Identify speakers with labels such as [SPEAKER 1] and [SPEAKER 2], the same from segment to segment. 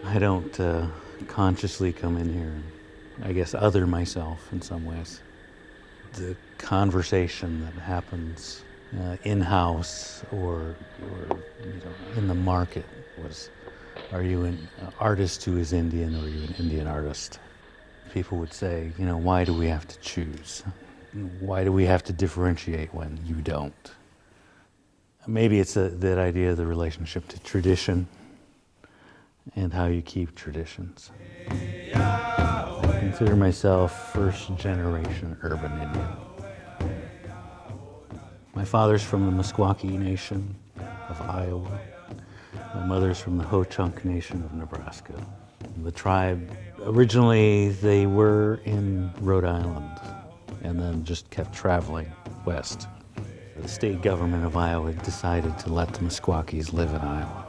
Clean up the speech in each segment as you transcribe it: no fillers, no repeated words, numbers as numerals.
[SPEAKER 1] I don't consciously come in here, I guess, other myself in some ways. The conversation that happens in-house or in the market was, are you an artist who is Indian or are you an Indian artist? People would say, why do we have to choose? Why do we have to differentiate when you don't? Maybe it's that idea of the relationship to tradition and how you keep traditions. I consider myself first generation urban Indian. My father's from the Meskwaki Nation of Iowa. My mother's from the Ho-Chunk Nation of Nebraska. The tribe, originally they were in Rhode Island and then just kept traveling west. The state government of Iowa decided to let the Meskwakis live in Iowa.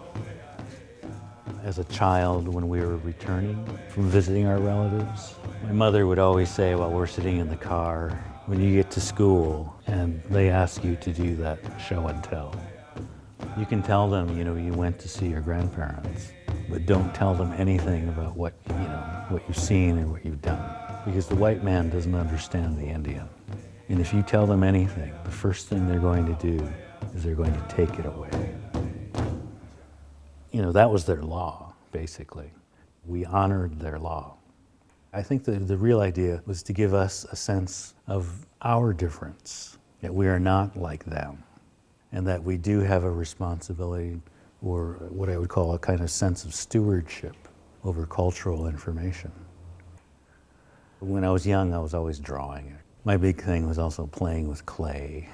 [SPEAKER 1] As a child, when we were returning from visiting our relatives, my mother would always say while we're sitting in the car, when you get to school and they ask you to do that show and tell, you can tell them, you went to see your grandparents, but don't tell them anything about what you've seen or what you've done, because the white man doesn't understand the Indian. And if you tell them anything, the first thing they're going to do is they're going to take it away. That was their law, basically. We honored their law. I think the real idea was to give us a sense of our difference, that we are not like them, and that we do have a responsibility, or what I would call a kind of sense of stewardship over cultural information. When I was young, I was always drawing. My big thing was also playing with clay.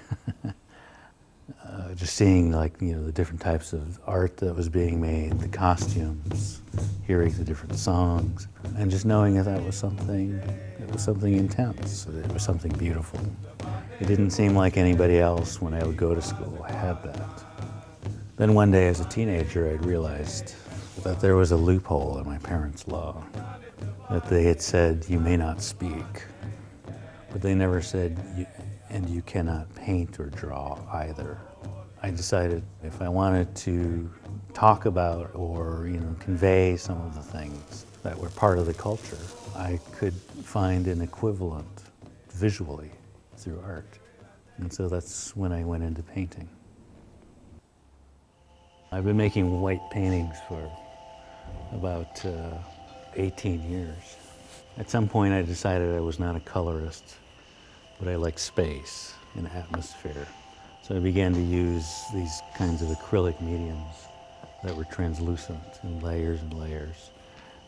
[SPEAKER 1] Just seeing the different types of art that was being made, the costumes, hearing the different songs, and just knowing that was something intense, it was something beautiful. It didn't seem like anybody else when I would go to school had that. Then one day as a teenager, I realized that there was a loophole in my parents' law, that they had said, you may not speak, but they never said, and you cannot paint or draw either. I decided if I wanted to talk about or convey some of the things that were part of the culture, I could find an equivalent visually through art. And so that's when I went into painting. I've been making white paintings for about 18 years. At some point I decided I was not a colorist, but I like space and atmosphere. So I began to use these kinds of acrylic mediums that were translucent in layers and layers.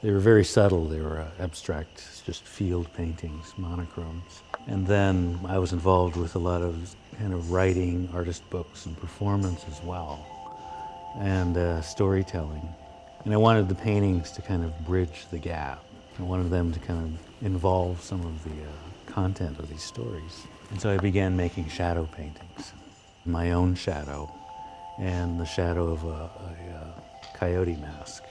[SPEAKER 1] They were very subtle. They were abstract, just field paintings, monochromes. And then I was involved with a lot of kind of writing, artist books, and performance as well, and storytelling. And I wanted the paintings to kind of bridge the gap. I wanted them to kind of involve some of the content of these stories. And so I began making shadow paintings. My own shadow and the shadow of a coyote mask.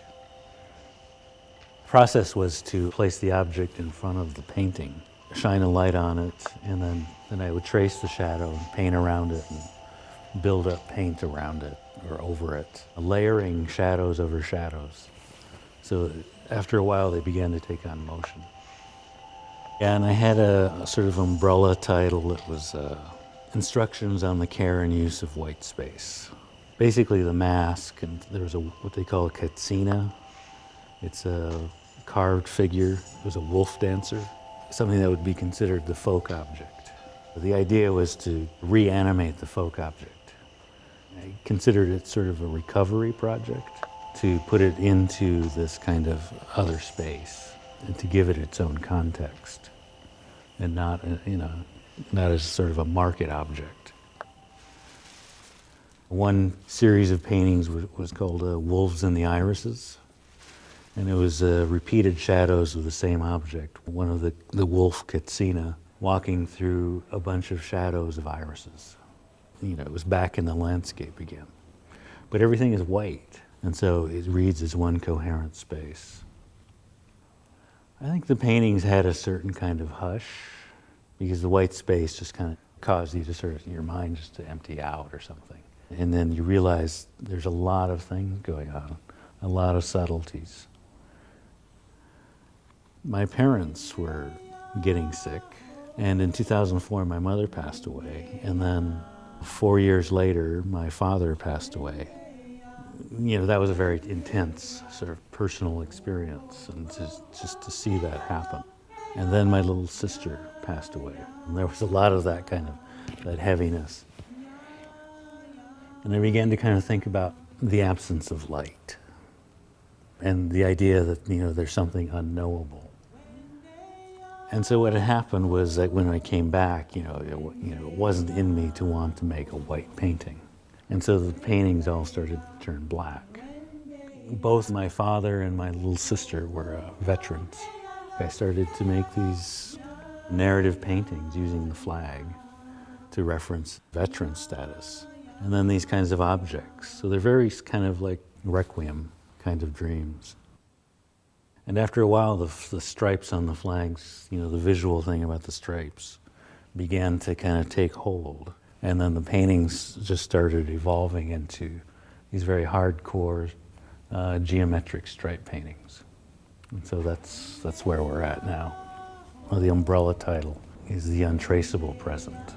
[SPEAKER 1] The process was to place the object in front of the painting, shine a light on it, and then I would trace the shadow and paint around it and build up paint around it or over it, layering shadows over shadows. So after a while, they began to take on motion. Yeah, and I had a sort of umbrella title that was Instructions on the Care and Use of White Space. Basically the mask, and there was what they call a katsina. It's a carved figure. It was a wolf dancer, something that would be considered the folk object. The idea was to reanimate the folk object. I considered it sort of a recovery project, to put it into this kind of other space and to give it its own context, and not as sort of a market object. One series of paintings was called Wolves and the Irises, and it was repeated shadows of the same object. One of the wolf katsina walking through a bunch of shadows of irises. It was back in the landscape again. But everything is white, and so it reads as one coherent space. I think the paintings had a certain kind of hush, because the white space just kind of caused you to sort of, your mind just to empty out or something. And then you realize there's a lot of things going on, a lot of subtleties. My parents were getting sick, and in 2004 my mother passed away, and then 4 years later my father passed away. You know, that was a very intense sort of personal experience, and just to see that happen. And then my little sister passed away, and there was a lot of that kind of, that heaviness. And I began to kind of think about the absence of light, and the idea that, you know, there's something unknowable. And so what had happened was that when I came back, it wasn't in me to want to make a white painting. And so the paintings all started to turn black. Both my father and my little sister were veterans. I started to make these narrative paintings using the flag to reference veteran status. And then these kinds of objects. So they're very kind of like requiem kind of dreams. And after a while, the stripes on the flags, you know, the visual thing about the stripes began to kind of take hold. And then the paintings just started evolving into these very hardcore geometric stripe paintings. And so that's where we're at now. Well, the umbrella title is The Untraceable Present.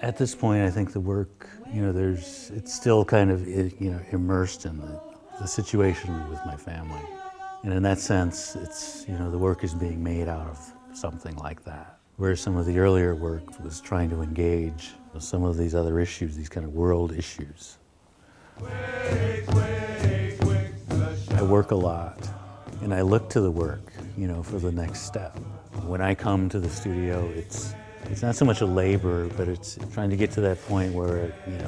[SPEAKER 1] At this point, I think the work, you know, it's still kind of, you know, immersed in the situation with my family. And in that sense, it's, you know, the work is being made out of something like that. Whereas some of the earlier work was trying to engage some of these other issues, these kind of world issues. I work a lot, and I look to the work, you know, for the next step. When I come to the studio, it's not so much a labor, but it's trying to get to that point where, you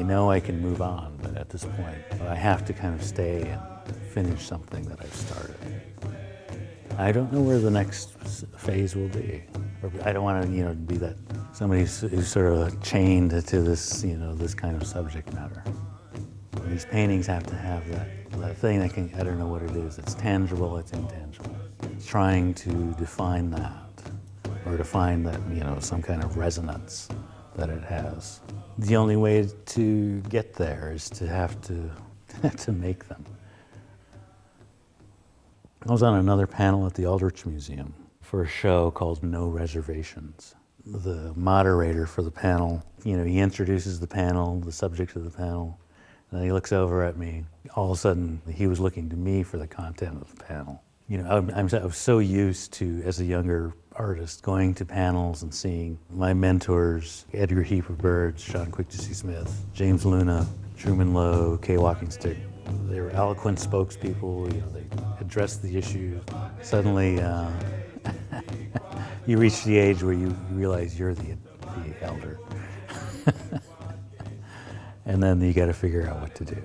[SPEAKER 1] know I can move on, but at this point, I have to kind of stay and finish something that I've started. I don't know where the next phase will be. I don't want to, you know, be that somebody who's sort of chained to this, you know, this kind of subject matter. These paintings have to have that thing that can, I don't know what it is. It's tangible, it's intangible. It's trying to define that, or to find that, you know, some kind of resonance that it has. The only way to get there is to have to make them. I was on another panel at the Aldrich Museum for a show called No Reservations. The moderator for the panel, you know, he introduces the panel, the subject of the panel, and then he looks over at me. All of a sudden, he was looking to me for the content of the panel. You know, I was so used to, as a younger artist, going to panels and seeing my mentors, Edgar Heaper Burge, Sean Quick-to-See Smith, James Luna, Truman Lowe, Kay Walking Stick. They were eloquent spokespeople, you know, they addressed the issue. Suddenly, you reach the age where you realize you're the elder. And then you got to figure out what to do.